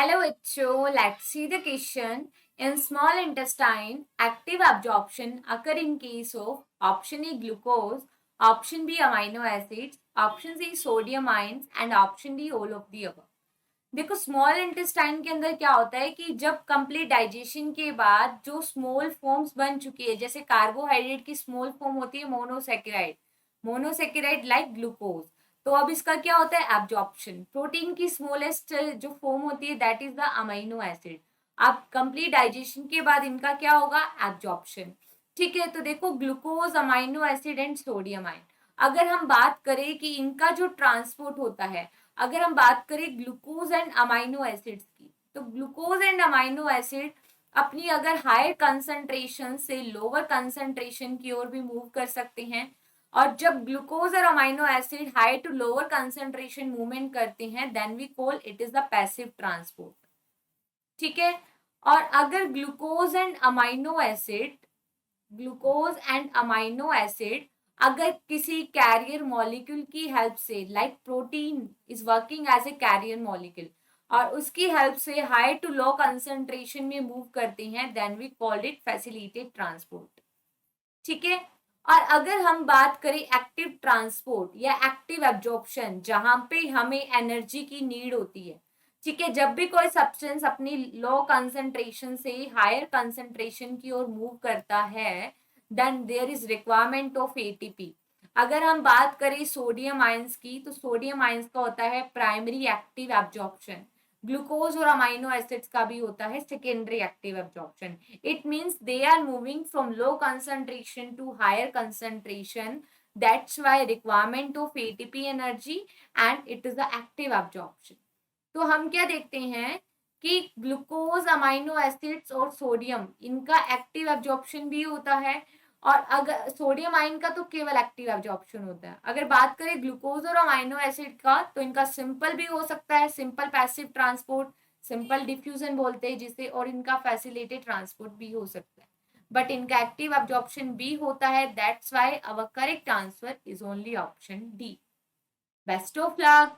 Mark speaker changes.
Speaker 1: Hello, Icho. Let's see the question. In small intestine, active absorption occur in case of option A glucose, option B amino acids, option C sodium ions and option D all of the above. देखो small intestine के अंदर क्या होता है कि जब complete digestion के बाद जो स्मॉल फॉर्म्स बन चुकी है, जैसे कार्बोहाइड्रेट की स्मॉल फॉर्म होती है मोनोसेकेराइड लाइक ग्लूकोज, तो अब इसका क्या होता है एब्जॉर्प्शन। प्रोटीन की स्मॉलेस्ट जो फॉर्म होती है that is the amino acid. अब कंप्लीट डाइजेशन के बाद इनका क्या होगा एब्जॉर्प्शन। ठीक है, तो देखो glucose, amino acid and sodium ion, अगर हम बात करें कि इनका जो ट्रांसपोर्ट होता है, अगर हम बात करें ग्लूकोज एंड अमाइनो एसिड्स की, तो ग्लूकोज एंड अमाइनो एसिड अपनी अगर हायर कंसंट्रेशन से लोअर कंसंट्रेशन की ओर भी मूव कर सकते हैं। और जब ग्लूकोज और amino acid high to lower concentration movement करते हैं then we call it is the passive transport. ठीक है, और अगर ग्लूकोज एंड अमाइनो एसिड अगर किसी कैरियर मॉलिक्यूल की हेल्प से, like protein is working as a carrier molecule, और उसकी हेल्प से हाई टू लो कंसंट्रेशन में मूव करते हैं then we called it facilitated transport. ठीक है, और अगर हम बात करें एक्टिव ट्रांसपोर्ट या एक्टिव एब्जॉर्प्शन, जहां पे हमें एनर्जी की नीड होती है, ठीक है, जब भी कोई सब्सटेंस अपनी लो कंसंट्रेशन से हायर कंसंट्रेशन की ओर मूव करता है then there is requirement of ATP. अगर हम बात करें सोडियम आयंस की, तो सोडियम आयंस का होता है प्राइमरी एक्टिव एब्जॉर्प्शन। ग्लूकोज और अमाइनो एसिड्स का भी होता है secondary active absorption. It means they are moving from low concentration to higher concentration. That's why requirement of ATP energy and it is the active absorption. तो हम क्या देखते हैं कि ग्लूकोज, अमाइनो एसिड्स और सोडियम, इनका एक्टिव एब्जॉर्प्शन भी होता है। और अगर सोडियम आयन का तो केवल एक्टिव एब्जॉर्प्शन होता है। अगर बात करें ग्लूकोज और अमाइनो एसिड का, तो इनका सिंपल भी हो सकता है, simple passive transport, simple diffusion बोलते हैं जिसे, और इनका फैसिलिटेड ट्रांसपोर्ट भी हो सकता है, बट इनका एक्टिव एब्जॉर्प्शन भी होता है। That's why our correct answer is only option D. Best of luck.